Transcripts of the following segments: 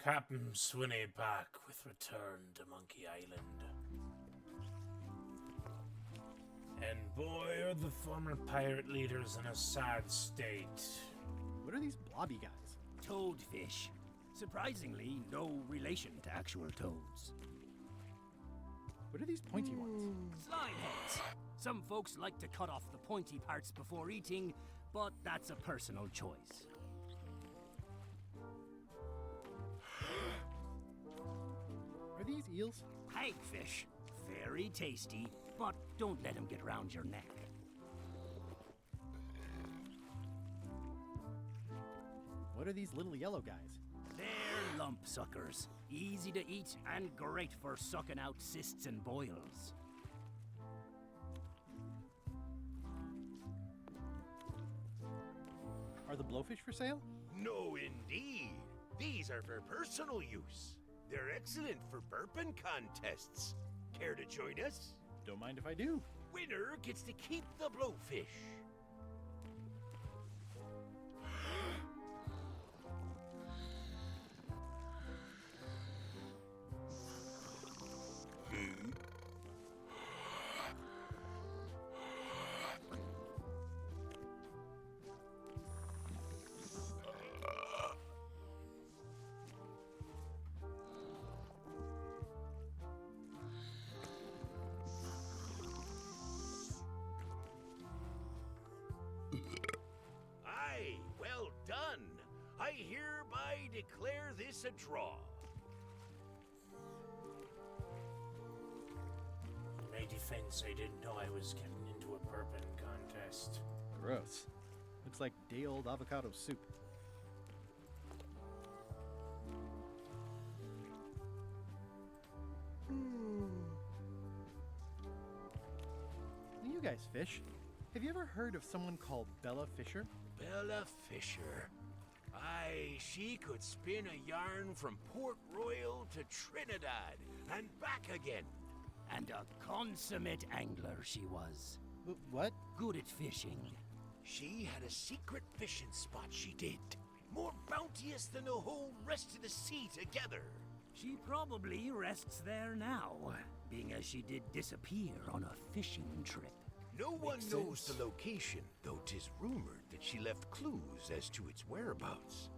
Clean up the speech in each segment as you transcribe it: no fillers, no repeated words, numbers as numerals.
Captain Swinney back with return to Monkey Island. And boy, are the former pirate leaders in a sad state. What are these blobby guys? Toadfish. Surprisingly, no relation to actual toads. What are these pointy ones? Slimeheads. Some folks like to cut off the pointy parts before eating, but that's a personal choice. Are these eels? Hagfish. Very tasty, but don't let them get round your neck. What are these little yellow guys? They're lump suckers. Easy to eat and great for sucking out cysts and boils. Are the blowfish for sale? No, indeed. These are for personal use. They're excellent for burping contests. Care to join us? Don't mind if I do. Winner gets to keep the blowfish. Aye, well done. I hereby declare this a draw. In my defense, I didn't know I was getting into a burping contest. Gross. Looks like day-old avocado soup. You guys fish. Have you ever heard of someone called Bella Fisher? Bella Fisher. Aye, she could spin a yarn from Port Royal to Trinidad and back again. And a consummate angler she was. What? Good at fishing. She had a secret fishing spot, she did. More bounteous than the whole rest of the sea together. She probably rests there now, being as she did disappear on a fishing trip. No one Makes knows sense. the location, though 'tis rumored that she left clues as to its whereabouts.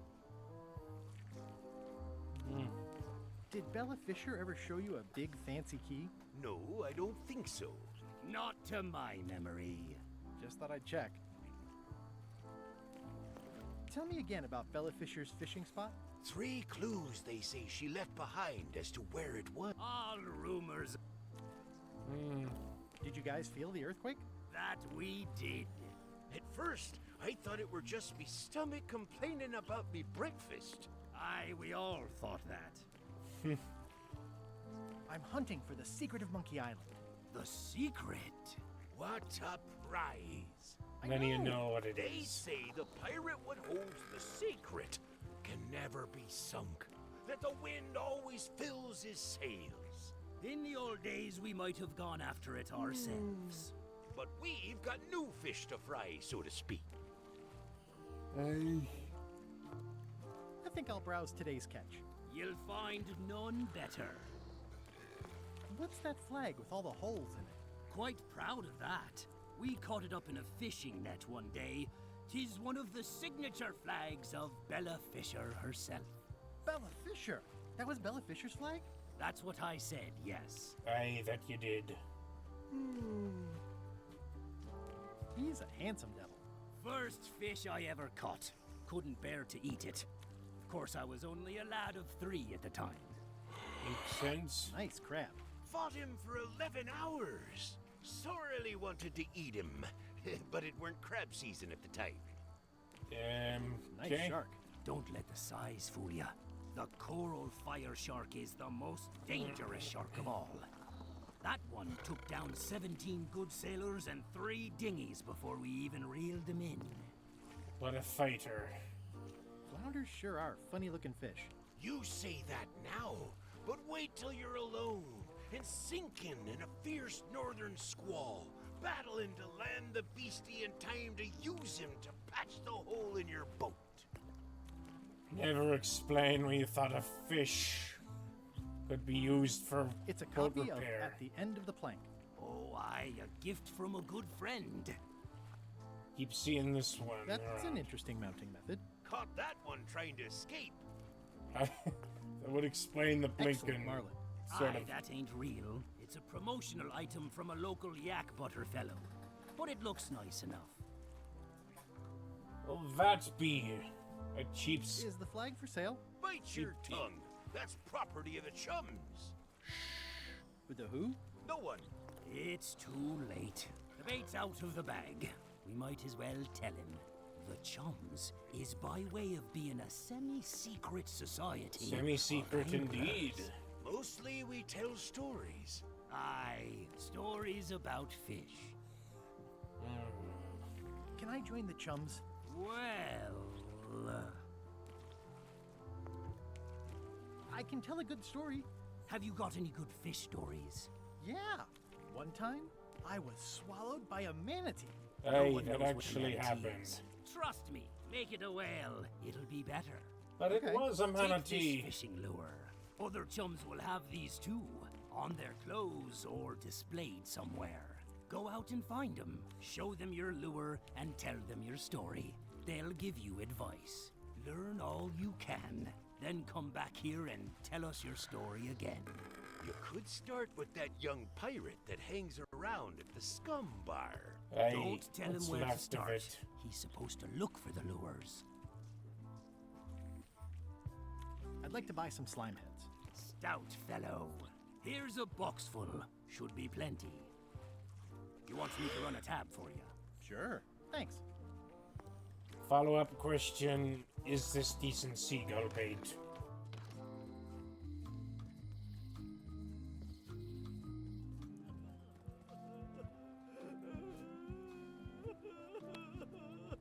Did Bella Fisher ever show you a big fancy key? No, I don't think so. Not to my memory. Just thought I'd check. Tell me again about Bella Fisher's fishing spot. 3 clues they say she left behind as to where it was. All rumors Did you guys feel the earthquake? that we did. At first, I thought it were just me stomach complaining about me breakfast. Aye, we all thought that. I'm hunting for the secret of Monkey Island. The secret? What a prize! Then you know what it They is. say the pirate what holds the secret can never be sunk, that the wind always fills his sails. In the old days, we might have gone after it ourselves. But we've got new fish to fry, so to speak. I think I'll browse today's catch. You'll find none better. What's that flag with all the holes in it? Quite proud of that. We caught it up in a fishing net one day. 'Tis one of the signature flags of Bella Fisher herself. Bella Fisher! That was Bella Fisher's flag? That's what I said, yes. Aye, that you did. He's a handsome devil. First fish I ever caught. Couldn't bear to eat it. Of course, I was only a lad of 3 at the time. Makes sense. Nice crab. Fought him for 11 hours. Sorely wanted to eat him, but it weren't crab season at the time. Nice Okay. shark. Don't let the size fool ya. The coral fire shark is the most dangerous shark of all. That one took down 17 good sailors and 3 dinghies before we even reeled them in. What a fighter. Flounders sure are funny-looking fish. You say that now, but wait till you're alone and sinking in a fierce northern squall, battling to land the beastie in time to use him to patch the hole in your boat. Never explain when you thought a fish could be used for It's a boat copy of repair. At the End of the Plank. Oh, aye, a gift from a good friend. Keep seeing this one. That's an around. interesting mounting method. Caught that one trying to escape. That would explain the Excellent, blinking Marlin. sort Aye, of. that ain't real. It's a promotional item from a local yak butter fellow. But it looks nice enough. Will that be a cheap Is the flag for sale? Bite your tongue. That's property of the chums. With the who? No one. It's too late. The bait's out of the bag. We might as well tell him. The Chums is by way of being a semi-secret society. Semi-secret of anglers. indeed. Mostly we tell stories. Aye, stories about fish. Can I join the chums? Well, I can tell a good story. have you got any good fish stories? Yeah. One time, I was swallowed by a manatee. No Hey, one knows that what a actually manatee happened. is. Trust me, make it a whale. It'll be better. But it Okay. was a Take manatee. this fishing lure. Other chums will have these too, on their clothes or displayed somewhere. Go out and find them, show them your lure, and tell them your story. They'll give you advice. Learn all you can, then come back here and tell us your story again. You could start with that young pirate that hangs around at the scum bar. Hey, Don't tell him what's where to left of start. it? He's supposed to look for the lures. I'd like to buy some slime heads. Stout fellow. Here's a box full. Should be plenty. You want me to run a tab for you? Sure. Thanks. Follow-up question: is this decent seagull bait?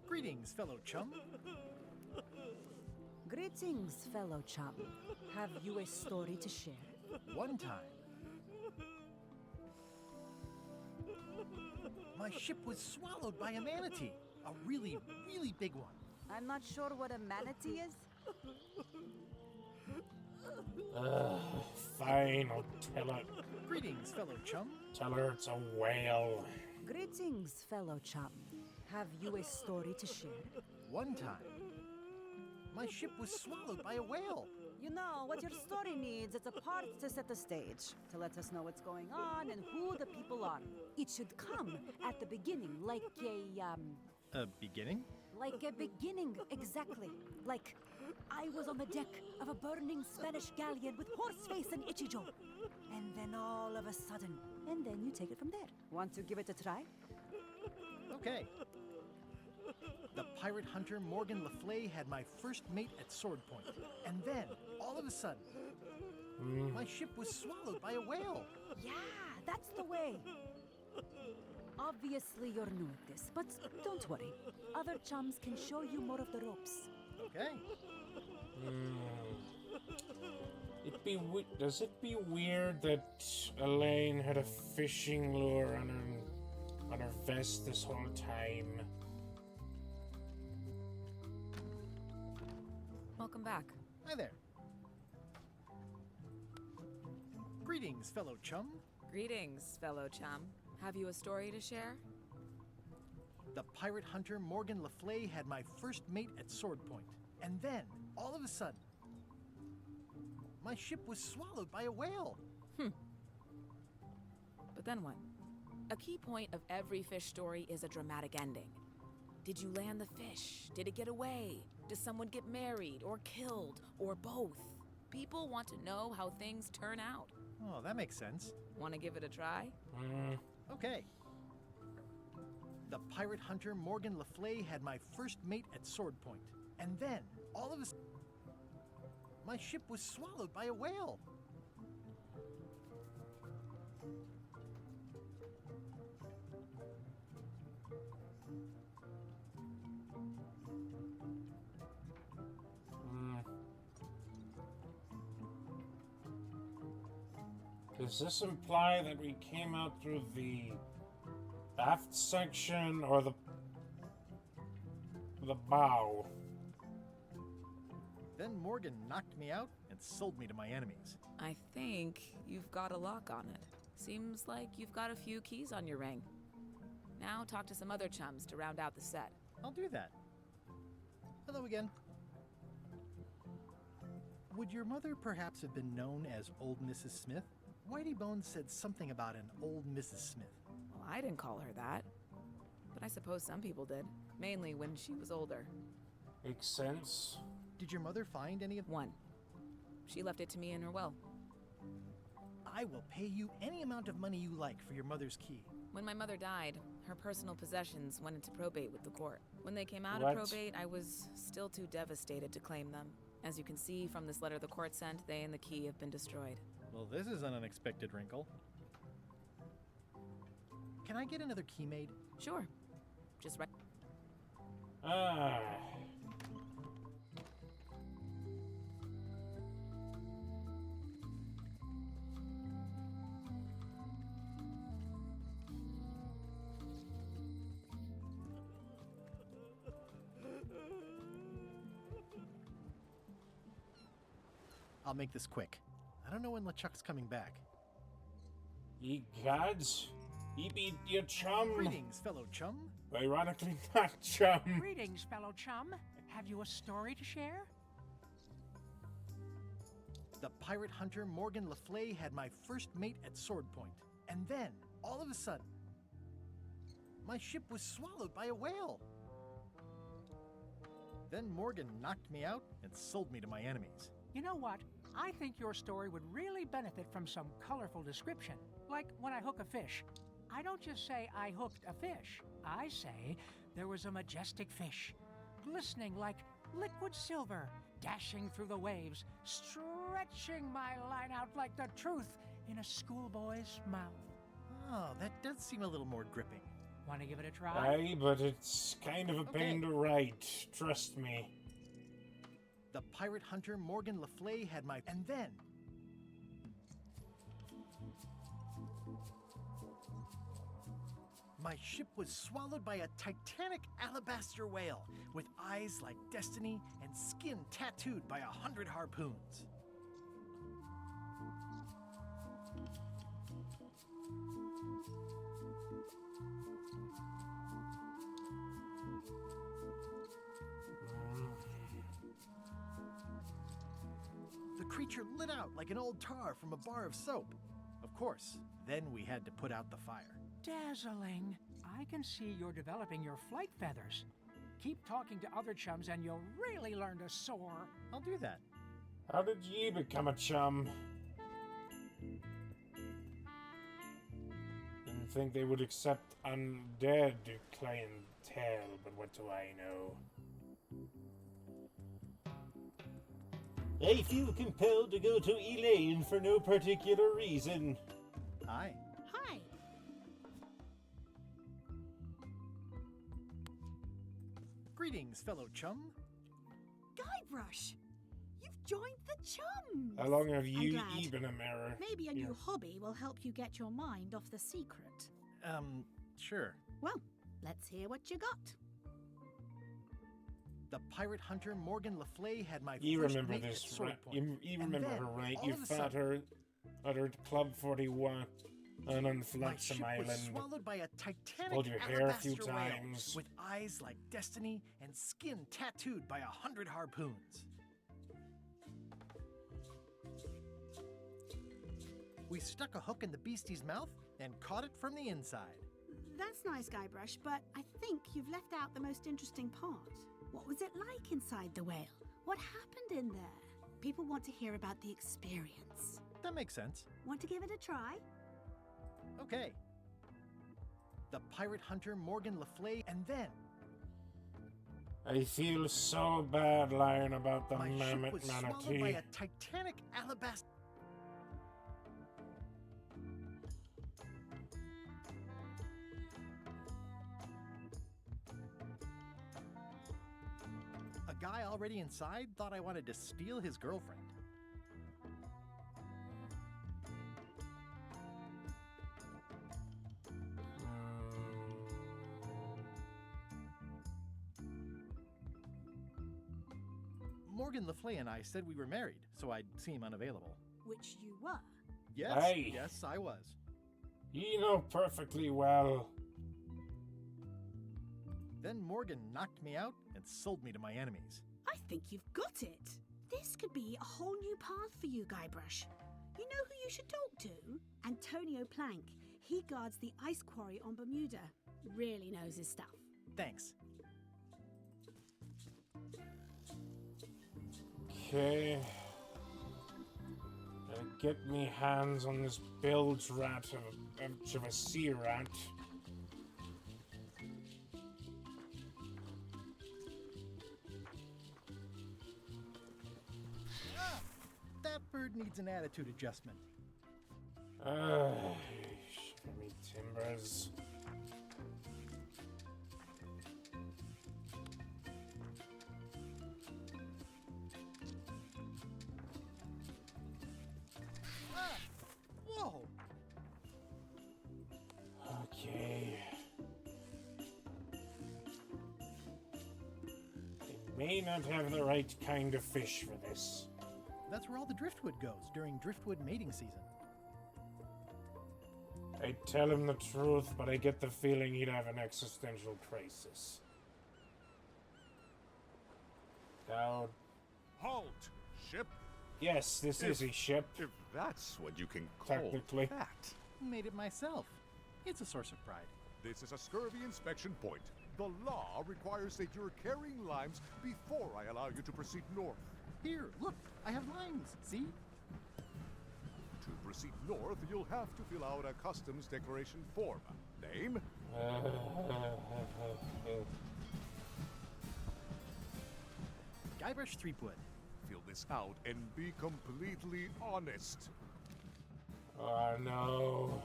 Greetings, fellow chum. Greetings, fellow chum. Have you a story to share? One time, my ship was swallowed by a manatee. A really, really big one. I'm not sure what a manatee is. Fine, I'll tell her. Greetings, fellow chum. Tell her it's a whale. Greetings, fellow chum. Have you a story to share? One time, my ship was swallowed by a whale. You know, what your story needs is a part to set the stage, to let us know what's going on and who the people are. It should come at the beginning, like A beginning? like a beginning, exactly. Like, I was on the deck of a burning Spanish galleon with Horseface and Ichijo. And then all of a sudden, and then you take it from there. Want to give it a try? Okay. The pirate hunter Morgan Le Fay had my first mate at sword point. And then, all of a sudden, my ship was swallowed by a whale. Yeah, that's the way. Obviously, you're new at this, but don't worry. Other chums can show you more of the ropes. Okay. Does it be weird that Elaine had a fishing lure on her vest this whole time? Welcome back. Hi there. Greetings, fellow chum. Greetings, fellow chum. Have you a story to share? The pirate hunter Morgan Le Fay had my first mate at sword point. And then, all of a sudden, my ship was swallowed by a whale. But then what? A key point of every fish story is a dramatic ending. Did you land the fish? Did it get away? Does someone get married or killed or both? People want to know how things turn out. Oh, that makes sense. Want to give it a try? Okay. The pirate hunter Morgan Le Fay had my first mate at sword point. And then, all of a sudden, my ship was swallowed by a whale. Does this imply that we came out through the aft section or the bow? Then Morgan knocked me out and sold me to my enemies. I think you've got a lock on it. Seems like you've got a few keys on your ring. Now talk to some other chums to round out the set. I'll do that. Hello again. Would your mother perhaps have been known as Old Mrs. Smith? Whitey Bones said something about an Old Mrs. Smith. Well, I didn't call her that. But I suppose some people did. Mainly when she was older. Makes sense. Did your mother find any of... One. She left it to me in her will. I will pay you any amount of money you like for your mother's key. When my mother died, her personal possessions went into probate with the court. When they came out What? of probate, I was still too devastated to claim them. As you can see from this letter the court sent, they and the key have been destroyed. Well, this is an unexpected wrinkle. Can I get another key made? Sure. Just right. Ah. I'll make this quick. I don't know when LeChuck's coming back. Ye gods. Ye be your chum. Greetings, fellow chum. Ironically, not chum. Greetings, fellow chum. Have you a story to share? The pirate hunter Morgan Le Fay had my first mate at sword point. And then, all of a sudden, my ship was swallowed by a whale. Then Morgan knocked me out and sold me to my enemies. You know what? I think your story would really benefit from some colorful description. Like when I hook a fish. I don't just say I hooked a fish. I say there was a majestic fish, glistening like liquid silver, dashing through the waves, stretching my line out like the truth in a schoolboy's mouth. Oh, that does seem a little more gripping. Want to give it a try? Aye, but it's kind of a pain to write. Trust me. The pirate hunter Morgan Le Fay had my... And then... my ship was swallowed by a titanic alabaster whale with eyes like destiny and skin tattooed by 100 harpoons. The creature lit out like an old tar from a bar of soap. Of course, then we had to put out the fire. Dazzling. I can see you're developing your flight feathers. Keep talking to other chums and you'll really learn to soar. I'll do that. How did ye become a chum? Didn't think they would accept undead clientele, but what do I know? I feel compelled to go to Elaine for no particular reason. Hi. Hi. Greetings, fellow chum. Guybrush, you've joined the chums. How long have you I'm glad. been a mirror? Maybe a Yeah. new hobby will help you get your mind off the secret. Sure. Well, let's hear what you got. The pirate hunter Morgan Le Fay had my You first remember mate this, at sword right? point. You And remember then, her, right? all You of a fought sudden, her at Club 41 on my Flotsam ship was Island. swallowed by a titanic Pulled your hair a few alabaster whale times. with eyes like destiny and skin tattooed by 100 harpoons. We stuck a hook in the beastie's mouth and caught it from the inside. That's nice, Guybrush, but I think you've left out the most interesting part. What was it like inside the whale? What happened in there? People want to hear about the experience. That makes sense. Want to give it a try? Okay. The pirate hunter Morgan Le Fay, and then I feel so bad lying about the my ship mammoth was swallowed by manatee. a titanic alabaster. A guy already inside thought I wanted to steal his girlfriend. Morgan Le Fay and I said we were married, so I'd seem unavailable. Which you were. Yes, Hey. yes, I was. You know perfectly well. Then Morgan knocked me out and sold me to my enemies. I think you've got it. This could be a whole new path for you, Guybrush. You know who you should talk to? Antonio Plank. He guards the ice quarry on Bermuda. Really knows his stuff. Thanks. Okay. Gotta get me hands on this bilge rat of a sea rat. That bird needs an attitude adjustment. Show me timbers. Whoa! Okay. They may not have the right kind of fish for this. That's where all the driftwood goes during driftwood mating season. I tell him the truth, but I get the feeling he'd have an existential crisis. Now, Halt, ship! yes, this is a ship, If that's what you can call technically. that. Made it myself. It's a source of pride. This is a scurvy inspection point. The law requires that you're carrying limes before I allow you to proceed north. Here, look, I have lines, see? To proceed north, you'll have to fill out a customs declaration form. Name? Guybrush Threepwood. Fill this out and be completely honest. Oh no.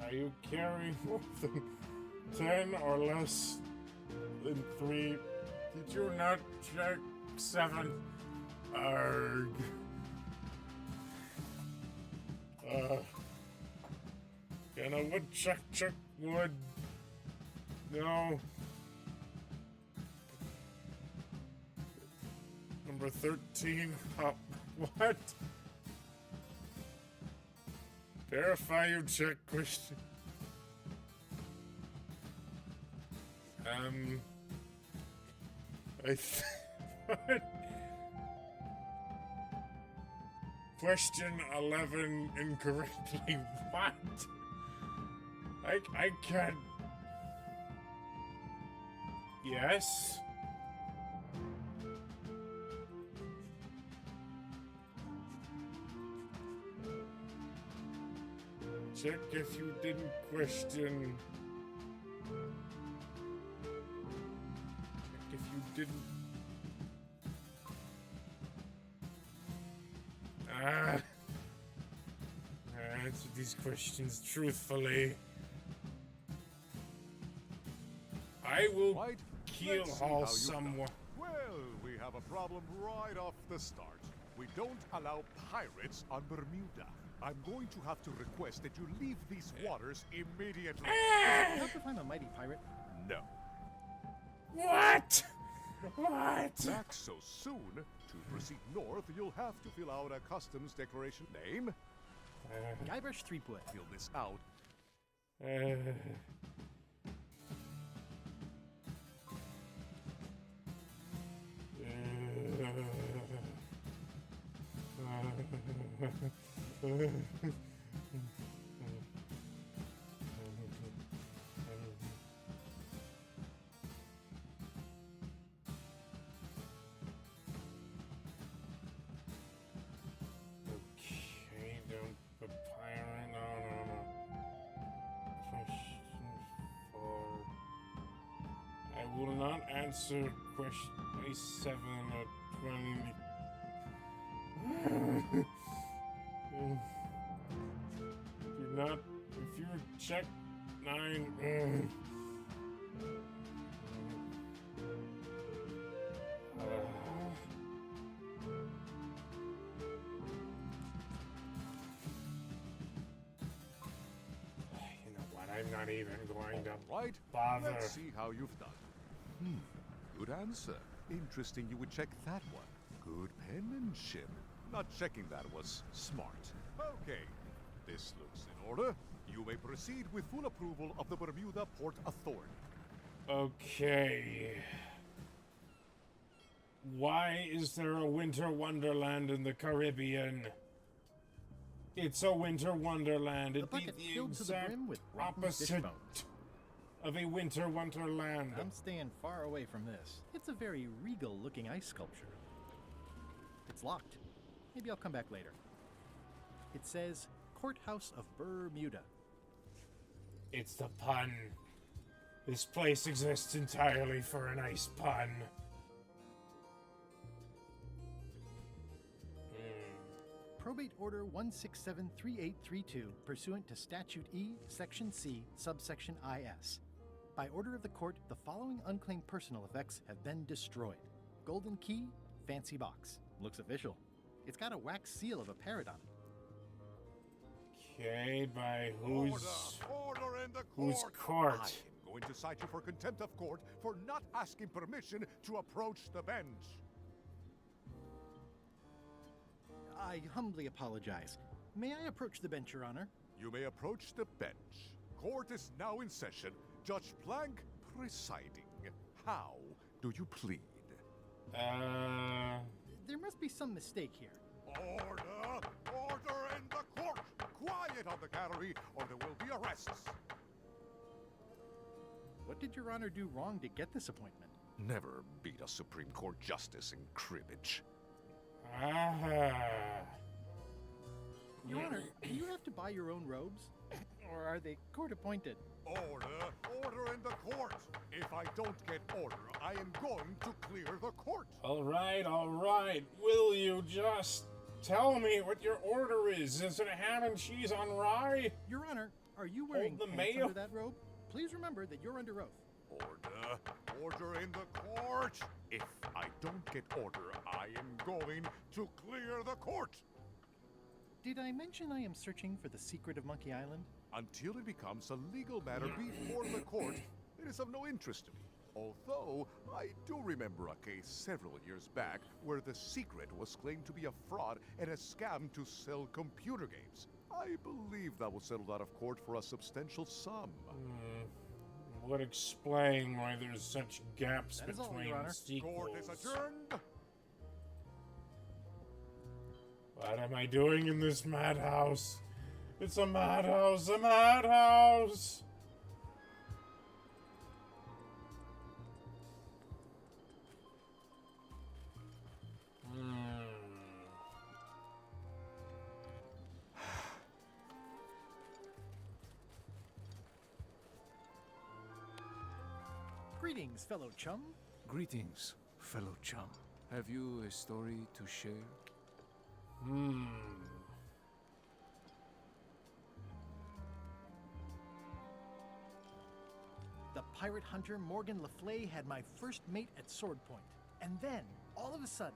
Are you carrying more than 10 or less than 3? Did you not check 7? Arg. Can a woodchuck chuck wood? No. Number 13. What? Verify your check question. What? Question 11 incorrectly. What? I can't. Yes? Check if you didn't question. Check if you didn't. Answer these questions truthfully. I will Right? keel Let's see haul how you've someone. done. Well, we have a problem right off the start. We don't allow pirates on Bermuda. I'm going to have to request that you leave these waters immediately. Not if I'm a mighty pirate. No. What? What? Back so soon? To proceed north, you'll have to fill out a customs declaration. Name? Guybrush Threepwood. Fill this out. Okay, don't put pirate. No. Question 4. I will not answer question 27 or 20. Do not. If you check 9. not even going to Right? bother. Let's see how you've done. Good answer. Interesting you would check that one. Good penmanship. Not checking that was smart. Okay, this looks in order. You may proceed with full approval of the Bermuda Port Authority. Okay. Why is there a winter wonderland in the Caribbean? It's a winter wonderland. A It'd be bucket the filled to the exact brim with rotten fish opposite bones. of a winter wonderland. I'm staying far away from this. It's a very regal-looking ice sculpture. It's locked. Maybe I'll come back later. It says Courthouse of Bermuda. It's the pun. This place exists entirely for a nice pun. Probate Order 1673832, pursuant to Statute E, Section C, subsection IS. By order of the court, the following unclaimed personal effects have been destroyed. Golden key, fancy box. Looks official. It's got a wax seal of a parrot on it. Okay, by whose... Order in the whose court. court? I am going to cite you for contempt of court for not asking permission to approach the bench. I humbly apologize. May I approach the bench, Your Honor? You may approach the bench. Court is now in session. Judge Plank presiding. How do you plead? There must be some mistake here. Order! Order in the court! Quiet on the gallery, or there will be arrests. What did Your Honor do wrong to get this appointment? Never beat a Supreme Court justice in cribbage. Your Honor, do you have to buy your own robes? Or are they court-appointed? Order! Order in the court! If I don't get order, I am going to clear the court! All right. Will you just tell me what your order is? Is it a ham and cheese on rye? Your Honor, are you wearing the pants mayo? under that robe? Please remember that you're under oath. Order! Order in the court! If I don't get order, I am going to clear the court! Did I mention I am searching for the secret of Monkey Island? Until it becomes a legal matter before the court, it is of no interest to me. Although, I do remember a case several years back where the secret was claimed to be a fraud and a scam to sell computer games. I believe that was settled out of court for a substantial sum. Would explain why there's such gaps That is all, between Your Honor. sequels. Court is adjourned! What am I doing in this madhouse? It's a madhouse, a madhouse! Greetings, fellow chum. Greetings, fellow chum. Have you a story to share? The pirate hunter Morgan Le Fay had my first mate at sword point. And then, all of a sudden,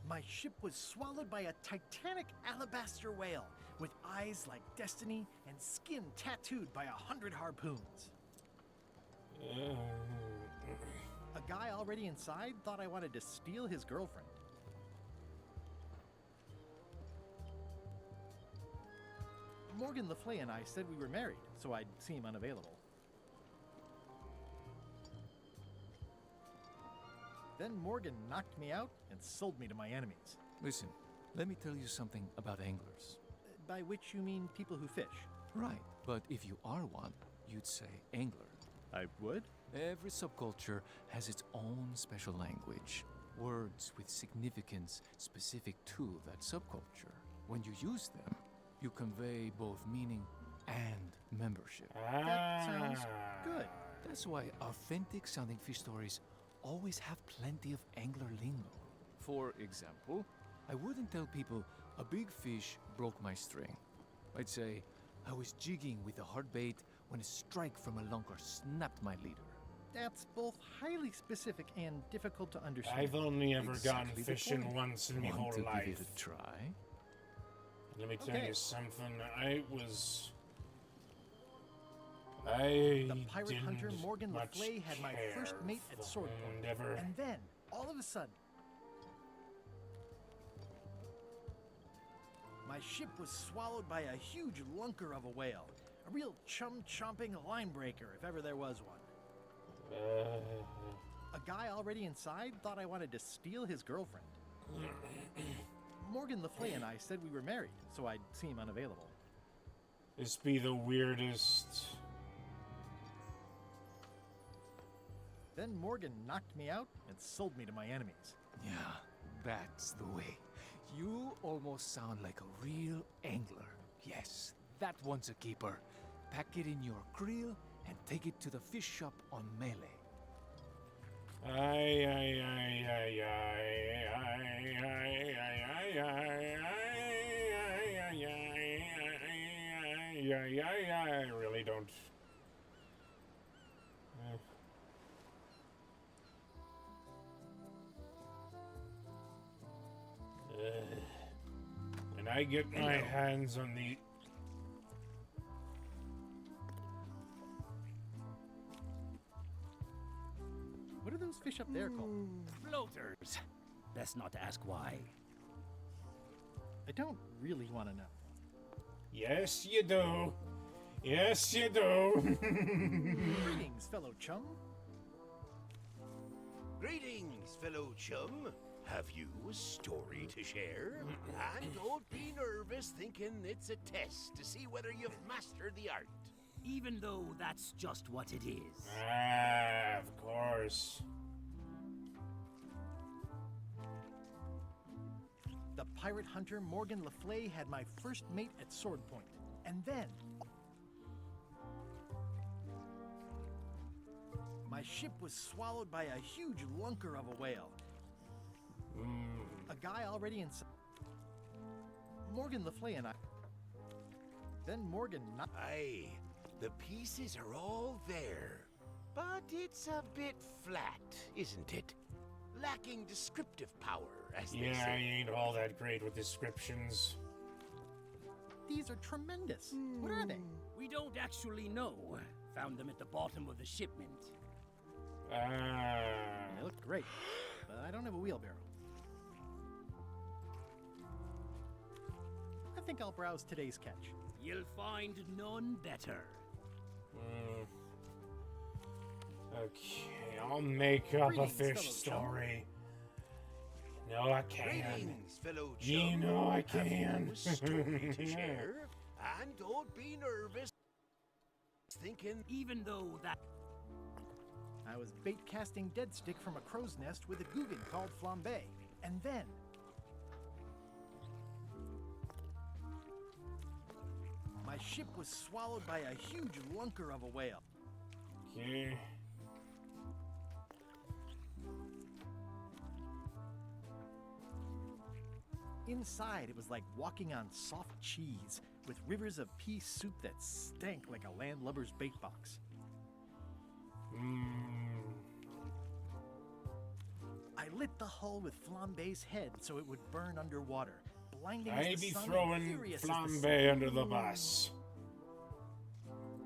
my ship was swallowed by a titanic alabaster whale with eyes like destiny and skin tattooed by 100 harpoons. A guy already inside thought I wanted to steal his girlfriend. Morgan Le Fay and I said we were married, so I'd seem unavailable. Then Morgan knocked me out and sold me to my enemies. Listen, let me tell you something about anglers. By which you mean people who fish? Right, but if you are one, you'd say angler. I would? Every subculture has its own special language. Words with significance specific to that subculture. When you use them, you convey both meaning and membership. That sounds good. That's why authentic sounding fish stories always have plenty of angler lingo. For example, I wouldn't tell people a big fish broke my string. I'd say I was jigging with a hard bait when a strike from a lunker snapped my leader. That's both highly specific and difficult to understand. I've only ever Exactly gone the fishing point. once in my Want whole to life. give it a try? Let me tell Okay. you something. The pirate hunter didn't Morgan Le much Fay had my first care mate for at sword point. Endeavor. And then, all of a sudden, my ship was swallowed by a huge lunker of a whale. A real chum-chomping line breaker, if ever there was one. A guy already inside thought I wanted to steal his girlfriend. Morgan Le Fay and I said we were married, so I'd seem unavailable. This be the weirdest. Then Morgan knocked me out and sold me to my enemies. Yeah, that's the way. You almost sound like a real angler. Yes, that one's a keeper. Pack it in your creel and take it to the fish shop on Melee. I really don't. When I get my hands on the. What are those fish up there called? Floaters. Best not to ask why. I don't really want to know. Yes, you do. Yes, you do. Greetings, fellow chum. Greetings, fellow chum. Have you a story to share? And don't be nervous thinking it's a test to see whether you've mastered the art. Even though that's just what it is. Ah, of course. The pirate hunter Morgan Le Fay had my first mate at sword point. And then, my ship was swallowed by a huge lunker of a whale. A guy already inside. Morgan Le Fay and I. Then Morgan not. Aye, the pieces are all there. But it's a bit flat, isn't it? Lacking descriptive power, as they Yeah, I say. ain't all that great with descriptions. These are tremendous. What are they? We don't actually know. Found them at the bottom of the shipment. They look great, but I don't have a wheelbarrow. I think I'll browse today's catch. You'll find none better. Okay, I'll make up a Greetings, fish fellow chum. story. No, I can. Greetings, fellow chum. You know I Have can. you a story to share? And don't be nervous thinking. Even though that. I was bait casting dead stick from a crow's nest with a Guggen called Flambe. And then, my ship was swallowed by a huge lunker of a whale. Okay. Inside, it was like walking on soft cheese, with rivers of pea soup that stank like a landlubber's bait box. I lit the hull with Flambe's head so it would burn underwater, blinding as I the be sun and throwing furious as the Flambe under the bus.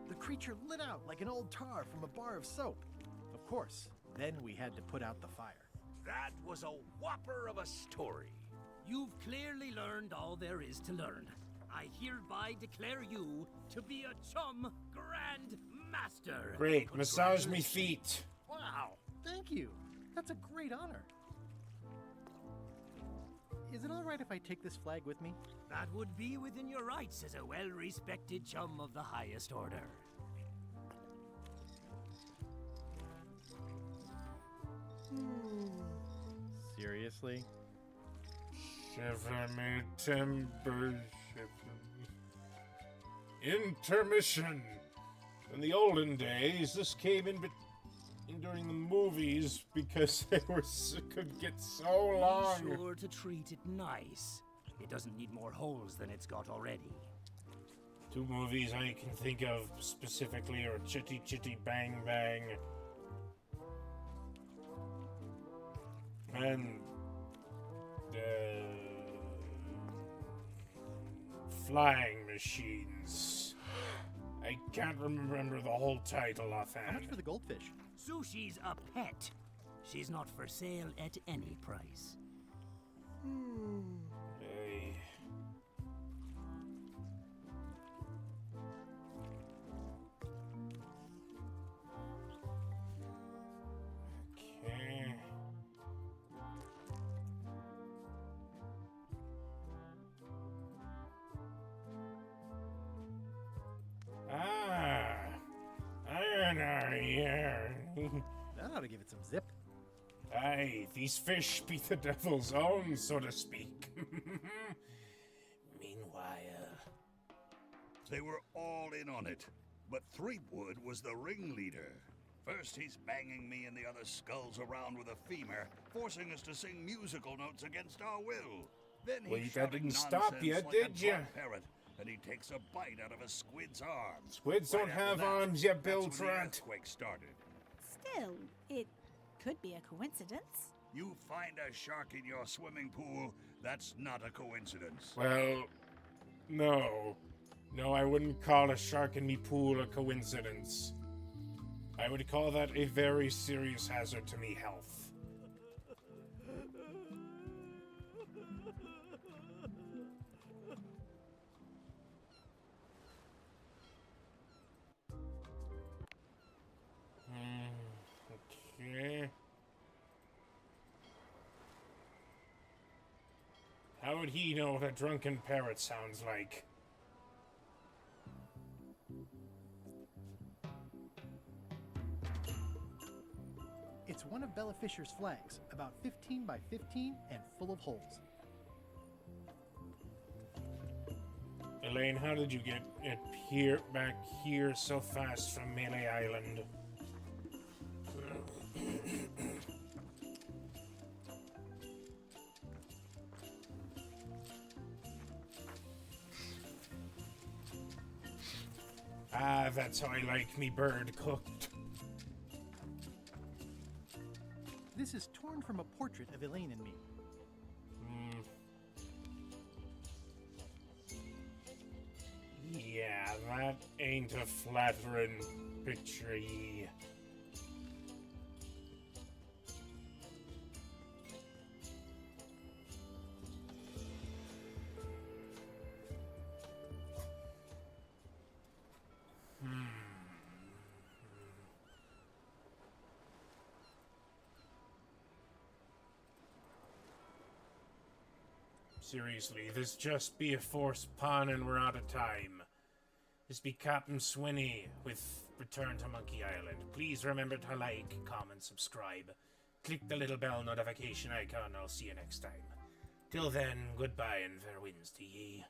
The creature lit out like an old tar from a bar of soap. Of course, then we had to put out the fire. That was a whopper of a story. You've clearly learned all there is to learn. I hereby declare you to be a chum grand master. Great, massage me feet. Wow, thank you. That's a great honor. Is it all right if I take this flag with me? That would be within your rights as a well-respected chum of the highest order. Seriously? Shiver me timber, shiver me. Intermission. In the olden days, this came in during the movies because they could get so long. Be sure to treat it nice. It doesn't need more holes than it's got already. Two movies I can think of specifically are Chitty Chitty Bang Bang and Flying machines. I can't remember the whole title How offhand. much for the goldfish? Sushi's a pet. She's not for sale at any price. Hey. Okay. Iron. That ought to give it some zip. Aye, these fish be the devil's own, so to speak. Meanwhile, They were all in on it, but Threepwood was the ringleader. First, he's banging me and the other skulls around with a femur, forcing us to sing musical notes against our will. Then Well, he's that shouting didn't stop nonsense you, like did a ya? drunk parrot, and he takes a bite out of a squid's arm. squids don't Right after have that, arms, you that's when built the rat. earthquake started. Still, it could be a coincidence. You find a shark in your swimming pool, that's not a coincidence. Well, no. No, I wouldn't call a shark in me pool a coincidence. I would call that a very serious hazard to me health. Okay. How would he know what a drunken parrot sounds like? It's one of Bella Fisher's flags, about 15 by 15 and full of holes. Elaine, how did you get it here, back here so fast from Melee Island? Ah, that's how I like me bird cooked. This is torn from a portrait of Elaine and me. Yeah, that ain't a flattering picture. Seriously, this just be a forced pun and we're out of time. This be Captain Swinney with Return to Monkey Island. Please remember to like, comment, subscribe. Click the little bell notification icon. I'll see you next time. Till then, goodbye and fair winds to ye.